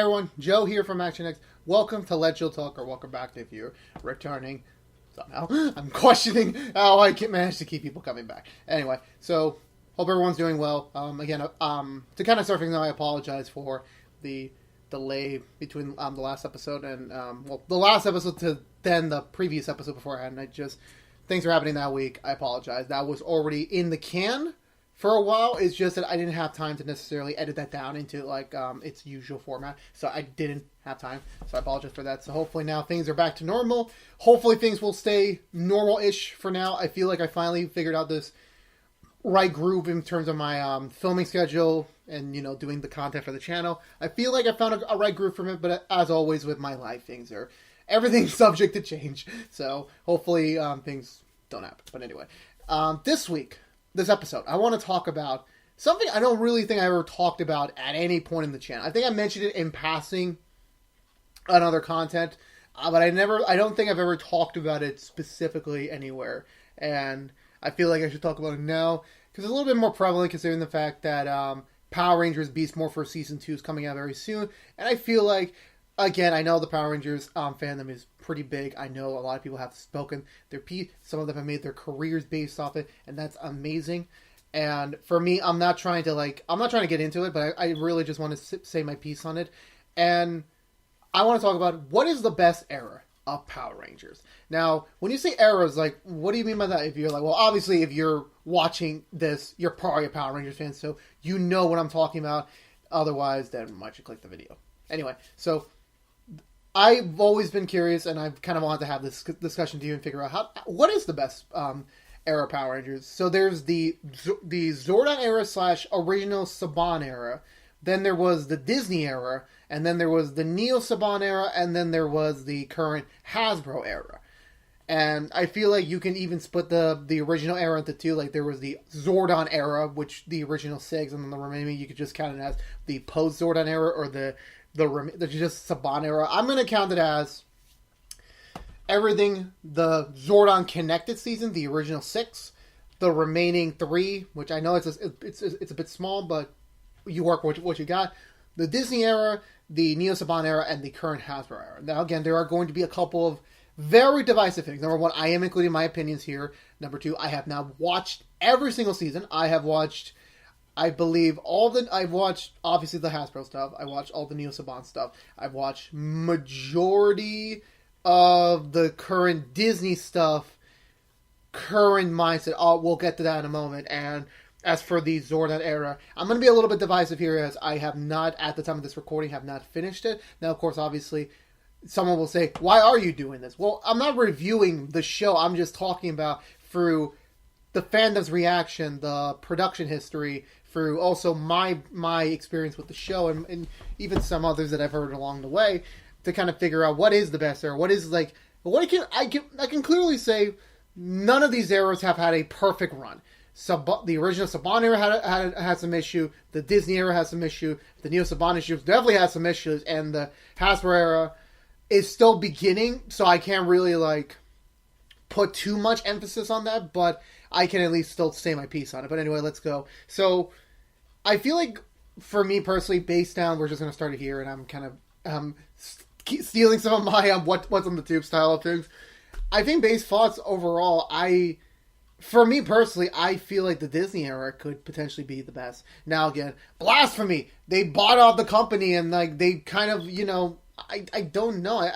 everyone, Joe here from Action X. Welcome to Let Jill Talk, or welcome back if you're returning somehow. I'm questioning how I can manage to keep people coming back. Anyway, so hope everyone's doing well. Again, to kind of start things out, I apologize for the delay between the last episode and the last episode to then the previous episode beforehand. Things are happening that week. I apologize. That was already in the can for a while. It's just that I didn't have time to necessarily edit that down into its usual format, so I didn't have time. So I apologize for that. So hopefully now things are back to normal. Hopefully things will stay normal-ish for now. I feel like I finally figured out this right groove in terms of my filming schedule and doing the content for the channel. I feel like I found a right groove from it, but as always with my life, everything's subject to change. So hopefully things don't happen. But anyway, this episode, I want to talk about something I don't really think I ever talked about at any point in the channel. I think I mentioned it in passing on other content, but I don't think I've ever talked about it specifically anywhere. And I feel like I should talk about it now because it's a little bit more prevalent considering the fact that Power Rangers Beast Morpher Season 2 is coming out very soon. And I feel like, again, I know the Power Rangers fandom is pretty big. I know a lot of people have spoken their piece. Some of them have made their careers based off it, and that's amazing. And for me, I'm not trying to get into it, but I really just want to say my piece on it. And I want to talk about what is the best era of Power Rangers. Now, when you say eras, what do you mean by that? If you're well, obviously, if you're watching this, you're probably a Power Rangers fan, so you know what I'm talking about. Otherwise, then why don't you click the video? Anyway, so I've always been curious, and I've kind of wanted to have this discussion to you and figure out what is the best era of Power Rangers. So there's the Zordon era / original Saban era. Then there was the Disney era, and then there was the Neo Saban era, and then there was the current Hasbro era. And I feel like you can even split the original era into two. Like there was the Zordon era, which the original 6, and then the remaining you could just count it as the post Zordon era or the just Saban era. I'm going to count it as everything, the Zordon Connected season, the original 6, the remaining 3, which I know it's a bit small, but you work with what you got. The Disney era, the Neo Saban era, and the current Hasbro era. Now, again, there are going to be a couple of very divisive things. Number 1, I am including my opinions here. Number 2, I have now watched every single season. I have watched, I believe, I've watched, obviously, the Hasbro stuff. I watched all the Neo Saban stuff. I've watched majority of the current Disney stuff, current mindset. We'll get to that in a moment. And as for the Zordon era, I'm going to be a little bit divisive here as I have not, at the time of this recording, have not finished it. Now, of course, obviously, someone will say, why are you doing this? Well, I'm not reviewing the show. I'm just talking about through the fandom's reaction, the production history, through also my experience with the show, and even some others that I've heard along the way, to kind of figure out what is the best era. I can clearly say none of these eras have had a perfect run. The original Saban era had some issue. The Disney era has some issue. The Neo Saban issues definitely has some issues, and the Hasbro era is still beginning, so I can't really put too much emphasis on that, but I can at least still say my piece on it. But anyway, let's go. So I feel like for me personally, base down, we're just going to start it here, and I'm kind of stealing some of my what's on the tube style of things. I think base thoughts overall, for me personally, I feel like the Disney era could potentially be the best. Now again, blasphemy! They bought out the company and they kind of, I don't know.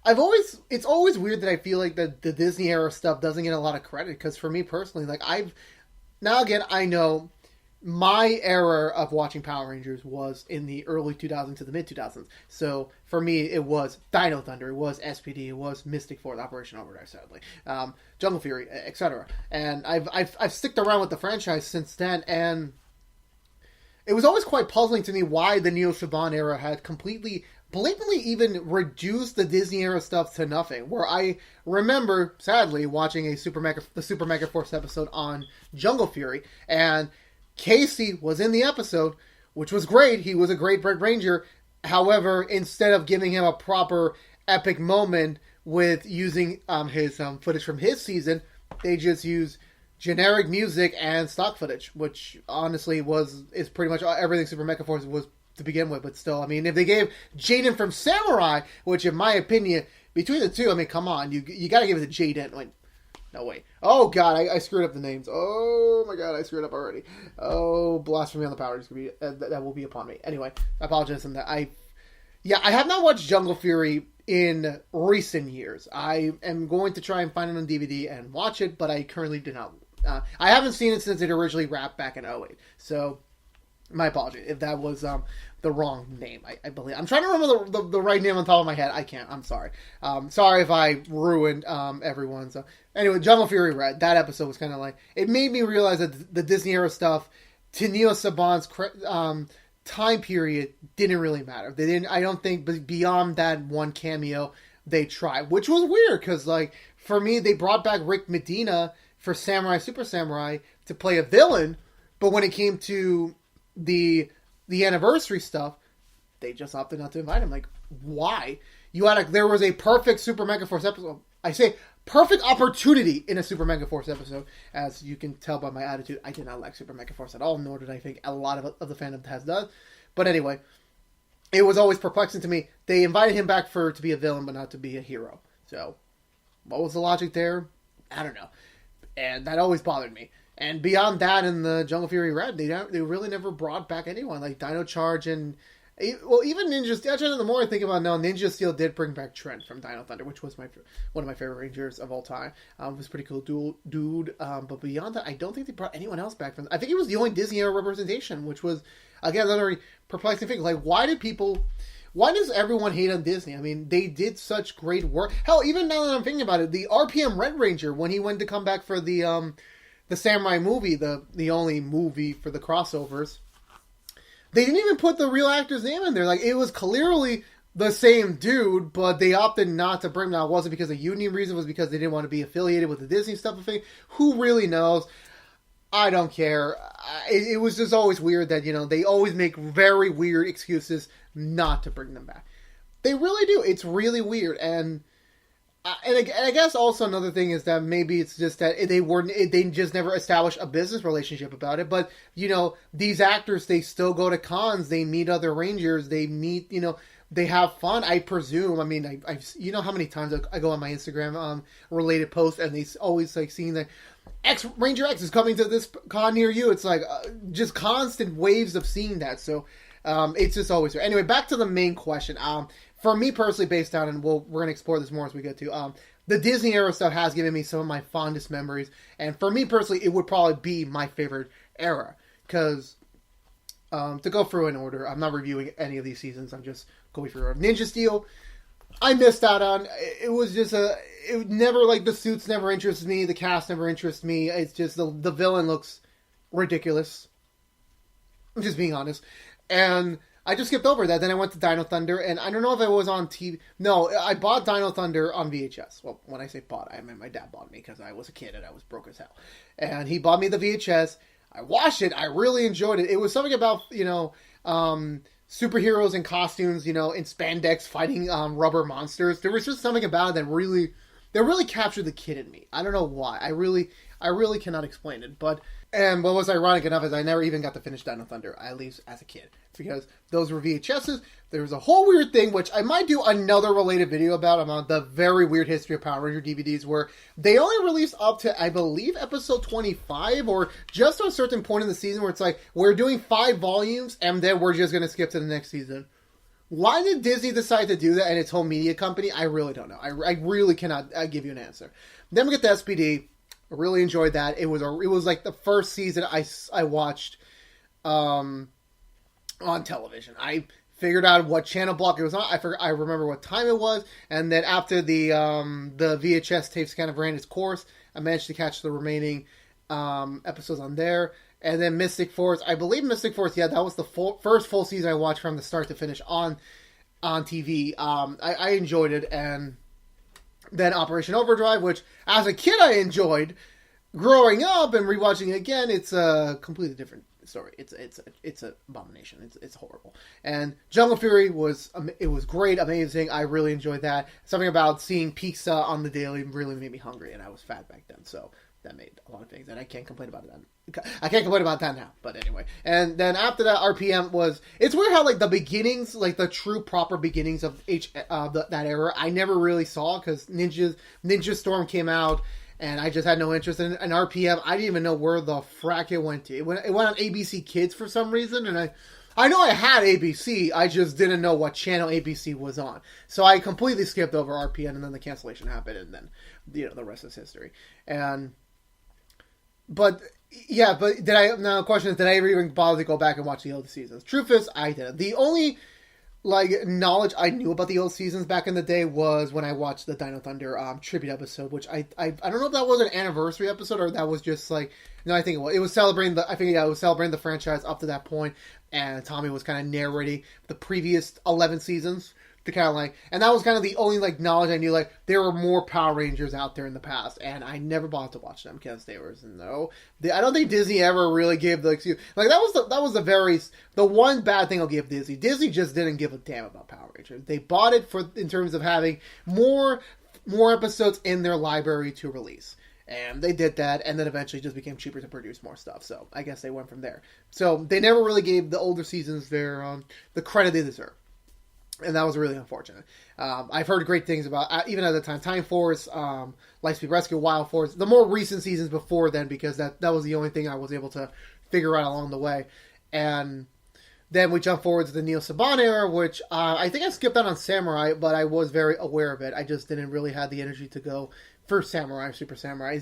It's always weird that I feel like the Disney era stuff doesn't get a lot of credit, because for me personally, I know my era of watching Power Rangers was in the early 2000s to the mid 2000s. So for me, it was Dino Thunder, it was SPD, it was Mystic Force, Operation Overdrive, sadly, Jungle Fury, etc. And I've sticked around with the franchise since then, and it was always quite puzzling to me why the Neo Saban era had completely, blatantly even reduced the Disney era stuff to nothing. Where I remember, sadly, watching the Super Mega Force episode on Jungle Fury, and Casey was in the episode, which was great. He was a great Red Ranger. However, instead of giving him a proper epic moment with using his footage from his season, they just used generic music and stock footage, which honestly is pretty much everything Super Mecha Force was to begin with, but still, I mean, if they gave Jaden from Samurai, which in my opinion, between the two, I mean, come on, you got to give it to Jaden. Like, no way. Oh God, I screwed up the names. Oh my God, I screwed up already. Oh, blasphemy on the power is gonna be that will be upon me. Anyway, I apologize on that. I have not watched Jungle Fury in recent years. I am going to try and find it on DVD and watch it, but I currently do not. I haven't seen it since it originally wrapped back in 2008. So, my apologies if that was the wrong name. I believe I'm trying to remember the right name on top of my head. I can't. I'm sorry. Sorry if I ruined everyone. So anyway, Jungle Fury Red. That episode was kind of like it made me realize that the Disney era stuff to Neo Saban's time period didn't really matter. They didn't. I don't think beyond that one cameo they tried, which was weird because like for me they brought back Rick Medina for Samurai Super Samurai to play a villain, but when it came to the anniversary stuff, they just opted not to invite him. Like, why? There was a perfect Super Mega Force episode. I say perfect opportunity in a Super Mega Force episode. As you can tell by my attitude, I did not like Super Mega Force at all, nor did I think a lot of the fandom has done. But anyway, it was always perplexing to me. They invited him back to be a villain, but not to be a hero. So, what was the logic there? I don't know. And that always bothered me. And beyond that, in the Jungle Fury Red, they really never brought back anyone like Dino Charge and even Ninja Steel. Actually, the more I think about it now, Ninja Steel did bring back Trent from Dino Thunder, which was one of my favorite Rangers of all time. It was a pretty cool dude. But beyond that, I don't think they brought anyone else back from. I think it was the only Disney era representation, which was again another perplexing thing. Like, why does everyone hate on Disney? I mean, they did such great work. Hell, even now that I'm thinking about it, the RPM Red Ranger when he went to come back for the Samurai movie, the only movie for the crossovers, they didn't even put the real actor's name in there. Like, it was clearly the same dude, but they opted not to bring him. Now, it wasn't because of union reason. It was because they didn't want to be affiliated with the Disney stuff. Who really knows? I don't care. It was just always weird that, they always make very weird excuses not to bring them back. They really do. It's really weird. And I guess also another thing is that maybe it's just that they just never established a business relationship about it. But, these actors, they still go to cons. They meet other Rangers. They meet, they have fun, I presume. I mean, I've how many times I go on my Instagram related posts and they always like seeing that Ranger X is coming to this con near you. It's like just constant waves of seeing that. So it's just always there. Anyway, back to the main question. For me personally, based on, and we're going to explore this more as we get to, the Disney era stuff has given me some of my fondest memories. And for me personally, it would probably be my favorite era. Because, to go through in order, I'm not reviewing any of these seasons. I'm just going through Ninja Steel. I missed out on. It was just it never, like, the suits never interested me. The cast never interested me. It's just the villain looks ridiculous. I'm just being honest. And I just skipped over that. Then I went to Dino Thunder, and I don't know if it was on TV. No, I bought Dino Thunder on VHS. Well, when I say bought, I mean my dad bought me because I was a kid and I was broke as hell. And he bought me the VHS. I watched it. I really enjoyed it. It was something about, superheroes in costumes, in spandex fighting rubber monsters. There was just something about it that really captured the kid in me. I don't know why. I really cannot explain it. And what was ironic enough is I never even got to finish Dino Thunder, at least as a kid. Because those were VHSs. There was a whole weird thing, which I might do another related video about the very weird history of Power Ranger DVDs, where they only released up to, I believe, episode 25, or just to a certain point in the season where it's like, we're doing 5 volumes, and then we're just going to skip to the next season. Why did Disney decide to do that and its whole media company? I really don't know. I really cannot give you an answer. Then we get the SPD. I really enjoyed that. It was like the first season I watched on television. I figured out what channel block it was on. I remember what time it was, and then after the VHS tapes kind of ran its course, I managed to catch the remaining episodes on there. And then Mystic Force, I believe Mystic Force, yeah, that was the first full season I watched from the start to finish on TV. I enjoyed it, and then Operation Overdrive, which as a kid I enjoyed. Growing up and rewatching it again, it's a completely different story. It's an abomination. It's horrible. And Jungle Fury was great, amazing. I really enjoyed that. Something about seeing pizza on the daily really made me hungry, and I was fat back then, so that made a lot of things, and I can't complain about it then. I can't complain about that now, but anyway. And then after that, RPM was... It's weird how, like, the beginnings, like, the true proper beginnings of that era, I never really saw, because Ninja Storm came out, and I just had no interest in it. And RPM, I didn't even know where the frack it went to. It went on ABC Kids for some reason, and I know I had ABC, I just didn't know what channel ABC was on. So I completely skipped over RPM, and then the cancellation happened, and then, the rest is history. But now the question is, did I ever even bother to go back and watch the old seasons? Truth is, I didn't. The only, knowledge I knew about the old seasons back in the day was when I watched the Dino Thunder tribute episode, which I don't know if that was an anniversary episode or that was just no, I think it was. It was celebrating it was celebrating the franchise up to that point, and Tommy was kind of narrating the previous 11 seasons. To kind of and that was kind of the only knowledge I knew. There were more Power Rangers out there in the past, and I never bothered to watch them because they were I don't think Disney ever really gave the excuse. That was the one bad thing I'll give Disney. Disney just didn't give a damn about Power Rangers. They bought it in terms of having more episodes in their library to release. And they did that, and then eventually just became cheaper to produce more stuff. So I guess they went from there. So they never really gave the older seasons the credit they deserve. And that was really unfortunate. I've heard great things about, even at the time, Time Force, Lightspeed Rescue, Wild Force, the more recent seasons before then, because that was the only thing I was able to figure out along the way. And then we jump forward to the Neo Saban era, which I think I skipped out on Samurai, but I was very aware of it. I just didn't really have the energy to go for Samurai, Super Samurai.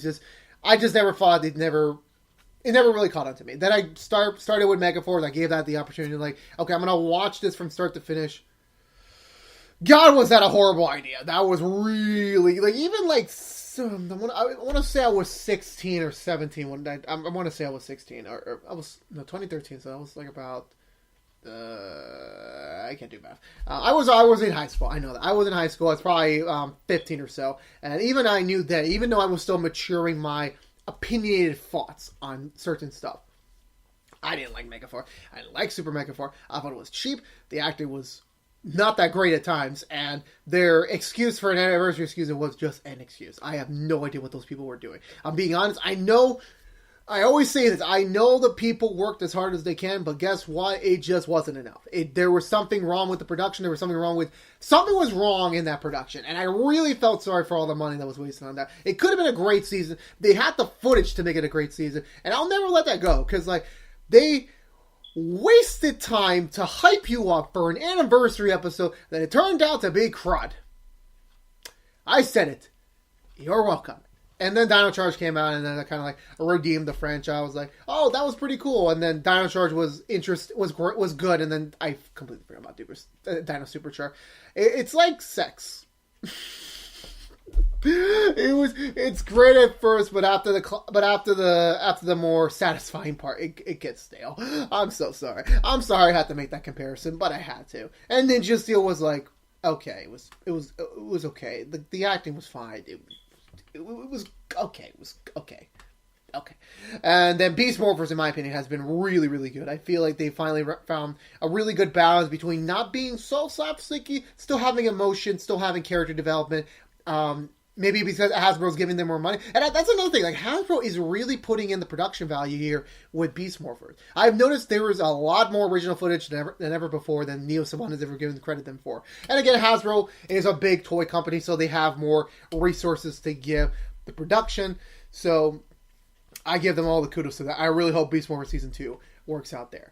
I just never thought it never really caught on to me. Then I started with Megaforce. I gave that the opportunity, okay, I'm going to watch this from start to finish. God, was that a horrible idea. That was really, I want to say I was 16 or 17 when I want to say I was 16, or I was, 2013, so I was about, I can't do math. I was in high school, I know that. I was in high school, I was probably 15 or so, and even I knew that, even though I was still maturing my opinionated thoughts on certain stuff, I didn't like Megaforce. I didn't like Super Megaforce. I thought it was cheap. The acting was not that great at times, and their excuse for an anniversary excuse was just an excuse. I have no idea what those people were doing. I'm being honest. I always say this. I know the people worked as hard as they can, but guess what? It just wasn't enough. There was something wrong with the production. Something was wrong in that production, and I really felt sorry for all the money that was wasted on that. It could have been a great season. They had the footage to make it a great season, and I'll never let that go, because they wasted time to hype you up for an anniversary episode that it turned out to be crud. I said it. You're welcome. And then Dino Charge came out, and then I kind of redeemed the franchise. I was like, oh, that was pretty cool. And then Dino Charge was good, and then I completely forgot about Dino Supercharge. It's like sex. It's great at first, but after the more satisfying part, it gets stale. I'm so sorry. I'm sorry I had to make that comparison, but I had to. And Ninja Steel was okay. It was okay. The acting was fine. It was okay. It was okay. Okay. And then Beast Morphers, in my opinion, has been really, really good. I feel like they finally found a really good balance between not being so slapsticky, still having emotion, still having character development. Maybe because Hasbro's giving them more money. And that's another thing. Hasbro is really putting in the production value here with Beast Morphers. I've noticed there was a lot more original footage than ever before than Neo Saban has ever given credit them for. And again, Hasbro is a big toy company, so they have more resources to give the production. So I give them all the kudos to that. I really hope Beast Morphers Season 2 works out there.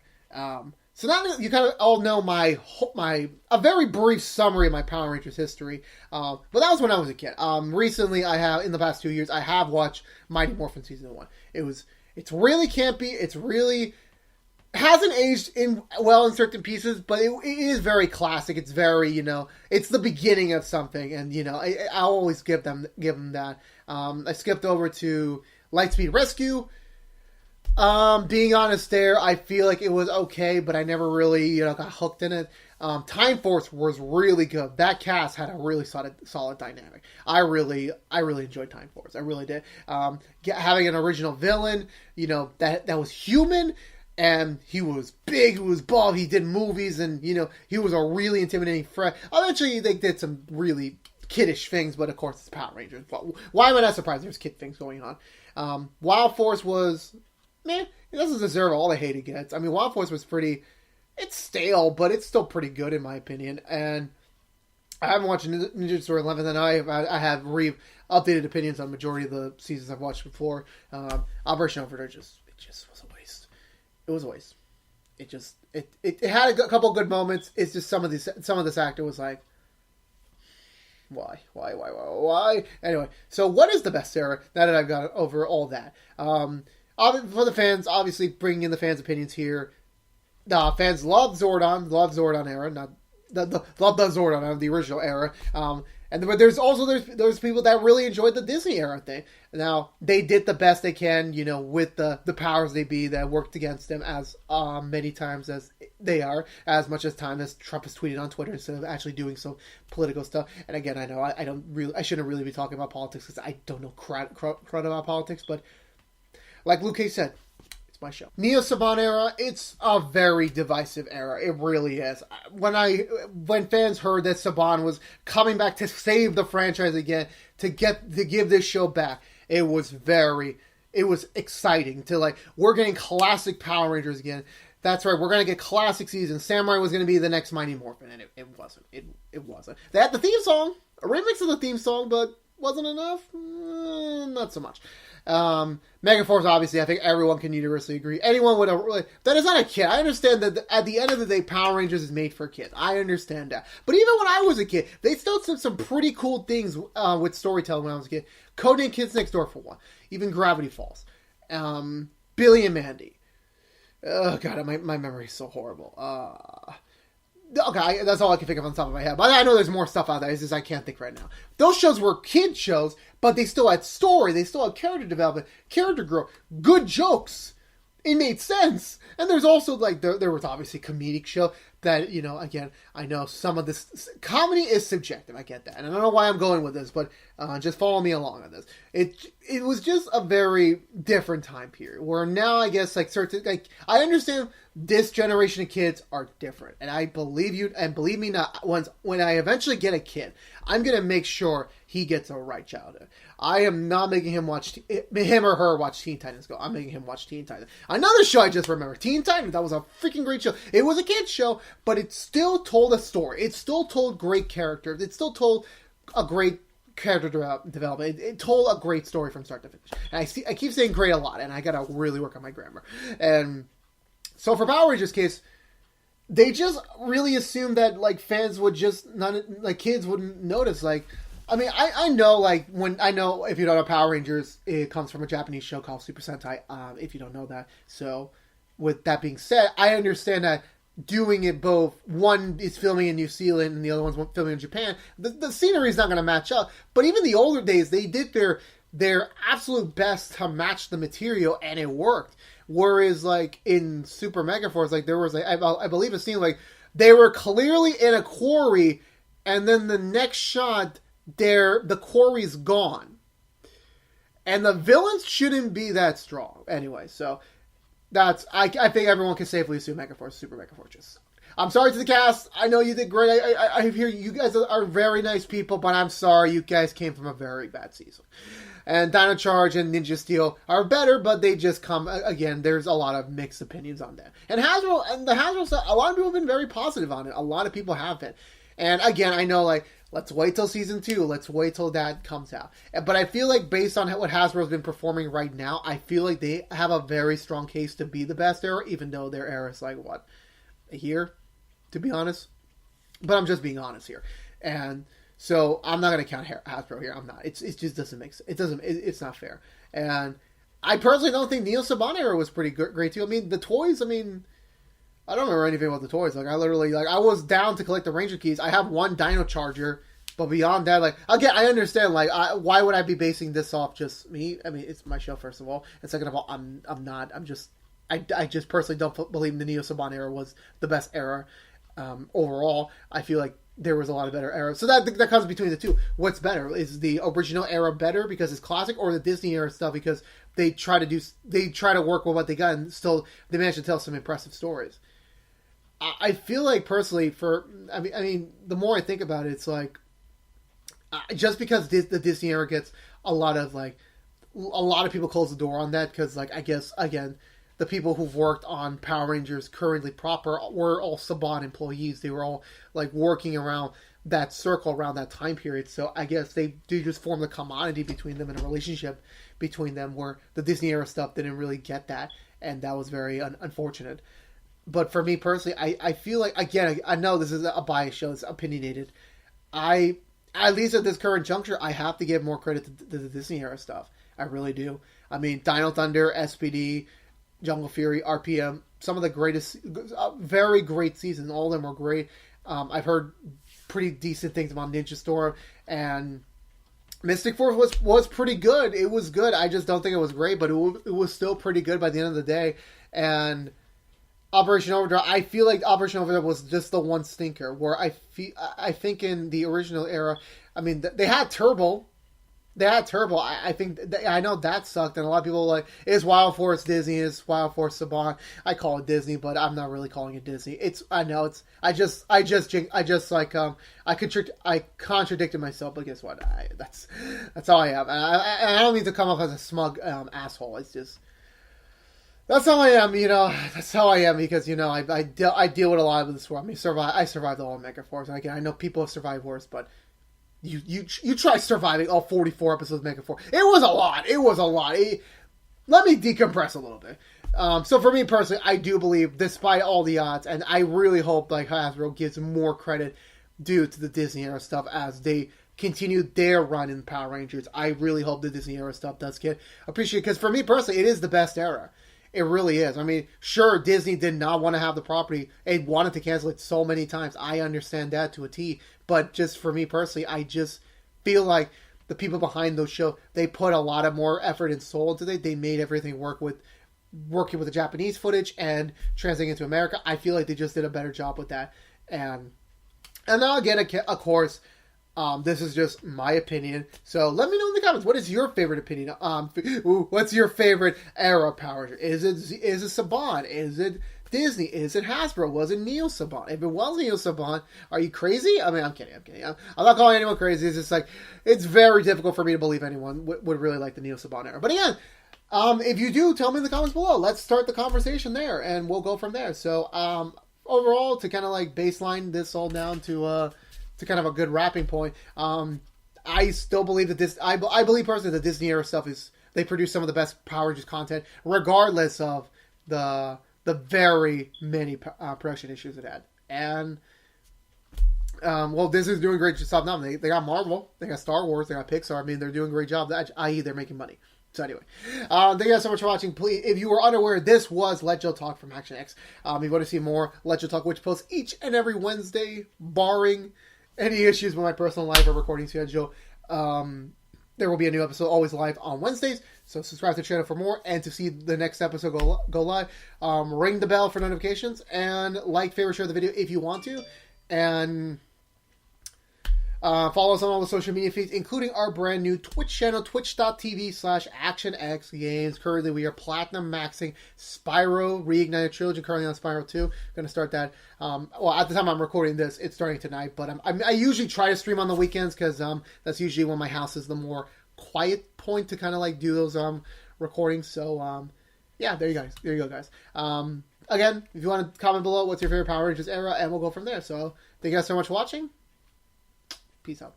So now you kind of all know a very brief summary of my Power Rangers history. But that was when I was a kid. Recently, in the past 2 years, I have watched Mighty Morphin Season 1. It's really campy. It's really hasn't aged well in certain pieces, but it is very classic. It's very, it's the beginning of something, and I always give them that. I skipped over to Lightspeed Rescue. Being honest there, I feel like it was okay, but I never really, got hooked in it. Time Force was really good. That cast had a really solid dynamic. I really enjoyed Time Force. I really did. Having an original villain, that was human, and he was big, he was bald, he did movies, and, he was a really intimidating threat. Eventually, they did some really kiddish things, but of course it's Power Rangers. Why am I not surprised there's kid things going on? Wild Force was, man, it doesn't deserve all the hate it gets. I mean, Wild Force was pretty, it's stale, but it's still pretty good in my opinion. And I haven't watched Ninja Storm 11, and I have updated opinions on the majority of the seasons I've watched before. Operation Overdrive it just was a waste. It was a waste. It had a couple good moments. It's just some of this actor was like, why? Anyway, so what is the best era? Now that I've got over all that, for the fans, obviously bringing in the fans' opinions here. Fans love Zordon era, not love the Zordon era, the original era. But there's also people that really enjoyed the Disney era thing. Now they did the best they can, with the powers they be that worked against them as many times as they are, as much as time as Trump has tweeted on Twitter instead of actually doing some political stuff. And again, I know I shouldn't really be talking about politics because I don't know crud about politics, but like Luke Cage said, my show. Neo Saban era, it's a very divisive era. It really is. When fans heard that Saban was coming back to save the franchise again, to give this show back, it was exciting to we're getting classic Power Rangers again. That's right, we're going to get classic seasons. Samurai was going to be the next Mighty Morphin, and it wasn't. It wasn't. They had the theme song, a remix of the theme song, but wasn't enough? Not so much. Megaforce, obviously, I think everyone can universally agree. Anyone that is not a kid. I understand that at the end of the day, Power Rangers is made for kids. I understand that. But even when I was a kid, they still did some pretty cool things with storytelling when I was a kid. Codename Kids Next Door, for one. Even Gravity Falls. Billy and Mandy. Oh, God, my memory is so horrible. Okay, that's all I can think of on top of my head. But I know there's more stuff out there. It's just I can't think right now. Those shows were kid shows, but they still had story. They still had character development, character growth, good jokes. It made sense. And there's also, there was obviously a comedic show that, again, I know some of this... Comedy is subjective, I get that. And I don't know why I'm going with this, but just follow me along on this. It was just a very different time period, where now, I guess, I understand this generation of kids are different. And I believe you, and believe me not, when I eventually get a kid, I'm going to make sure he gets a right childhood. I am not making him or her watch Teen Titans Go. I'm making him watch Teen Titans. Another show I just remember, Teen Titans. That was a freaking great show. It was a kid's show, but it still told a story. It still told great characters. It still told a great character development. It told a great story from start to finish. And I keep saying great a lot, and I gotta really work on my grammar. And so for Power Rangers case, they just really assumed that fans would just not kids wouldn't notice. I know if you don't know Power Rangers, it comes from a Japanese show called Super Sentai. If you don't know that, so with that being said, I understand that doing it both, one is filming in New Zealand and the other one's filming in Japan, the scenery is not going to match up. But even the older days, they did their absolute best to match the material, and it worked. Whereas in Super Mega Force, there was I believe a scene they were clearly in a quarry, and then the next shot, the quarry's gone, and the villains shouldn't be that strong anyway. So that's I think everyone can safely assume Megaforce, Super Megaforce. I'm sorry to the cast. I know you did great. I hear you guys are very nice people, but I'm sorry you guys came from a very bad season. And Dino Charge and Ninja Steel are better, but they just come again. There's a lot of mixed opinions on that. And the Hasbro stuff, a lot of people have been very positive on it. A lot of people have been. And again, I know let's wait till season 2. Let's wait till that comes out. But I feel based on what Hasbro's been performing right now, I feel they have a very strong case to be the best era, even though their era is a year, to be honest. But I'm just being honest here. And so I'm not going to count Hasbro here. I'm not. It just doesn't make sense. It's not fair. And I personally don't think Neo Saban era was pretty great too. I mean, the toys, I don't remember anything about the toys. I literally, I was down to collect the Ranger keys. I have one Dino Charger, but beyond that, again, I understand, why would I be basing this off just me? I mean, it's my show, first of all. And second of all, I just personally don't believe the Neo Saban era was the best era. Overall, I feel there was a lot of better eras. So that comes between the two. What's better? Is the original era better because it's classic, or the Disney era stuff because they try to work with what they got and still they manage to tell some impressive stories? I feel personally, the more I think about it, it's just because the Disney era gets a lot of a lot of people closed the door on that because, like, I guess again, the people who've worked on Power Rangers currently proper were all Saban employees. They were all like working around that circle around that time period. So I guess they do just form the commodity between them and a relationship between them, where the Disney era stuff didn't really get that, and that was very unfortunate. But for me personally, I feel like, again, I know this is a biased show, it's opinionated. At least at this current juncture, I have to give more credit to the Disney era stuff. I really do. I mean, Dino Thunder, SPD, Jungle Fury, RPM, some of the greatest, very great seasons. All of them were great. I've heard pretty decent things about Ninja Storm, and Mystic Force was pretty good. It was good. I just don't think it was great, but it was still pretty good by the end of the day. And Operation Overdrive, I feel like Operation Overdrive was just the one stinker, where I think in the original era, I mean, they had Turbo. They had Turbo. I think I know that sucked, and a lot of people are like, is Wild Force Disney? Is Wild Force Saban? I call it Disney, but I'm not really calling it Disney. I contradicted myself, but guess what? That's how I am. And I don't mean to come off as a smug asshole. It's just that's how I am. That's how I am because I deal with a lot of this world. I mean, I survived all of Mega Force. Again, I know people have survived worse, but You try surviving all 44 episodes of Mega Force. It was a lot. Let me decompress a little bit. So for me personally, I do believe, despite all the odds, and I really hope like Hasbro gives more credit due to the Disney era stuff as they continue their run in Power Rangers. I really hope the Disney era stuff does get appreciated, because for me personally, it is the best era. It really is. I mean, sure, Disney did not want to have the property. It wanted to cancel it so many times. I understand that to a T. But just for me personally, I just feel like the people behind those shows, they put a lot of more effort and soul into it. They made everything working with the Japanese footage and translating into America. I feel like they just did a better job with that. And now again, of course, this is just my opinion. So let me know in the comments, what is your favorite opinion? What's your favorite era of Power Rangers? Is it Saban? Is it Disney? Is it Hasbro? Was it Neo Saban? If it was Neo Saban, are you crazy? I mean, I'm kidding. I'm not calling anyone crazy. It's just like, it's very difficult for me to believe anyone would really like the Neo Saban era. But again, if you do, tell me in the comments below. Let's start the conversation there, and we'll go from there. So overall, to kind of like baseline this all down to kind of a good wrapping point, I still believe that this, I believe personally that Disney era stuff they produce some of the best Power Rangers content, regardless of the very many production issues it had. And well, Disney's doing a great job now. They got Marvel, they got Star Wars, they got Pixar. I mean, they're doing a great job, i.e. they're making money. So anyway, thank you guys so much for watching. Please, if you were unaware, this was Let Joe Talk from Action X. If you want to see more Let Joe Talk, which posts each and every Wednesday, barring any issues with my personal life or recording schedule, there will be a new episode always live on Wednesdays. So subscribe to the channel for more, and to see the next episode go live. Ring the bell for notifications, and like, favorite, share the video if you want to, and follow us on all the social media feeds, including our brand new Twitch channel, twitch.tv/ActionXGames. Currently, we are platinum maxing Spyro Reignited Trilogy, currently on Spyro 2. Going to start that. Well, at the time I'm recording this, it's starting tonight, but I usually try to stream on the weekends, because that's usually when my house is the more quiet point to kind of like do those recordings. So yeah, there you go, guys. Again, if you want to comment below what's your favorite Power Rangers era, and we'll go from there. So thank you guys so much for watching. Peace out.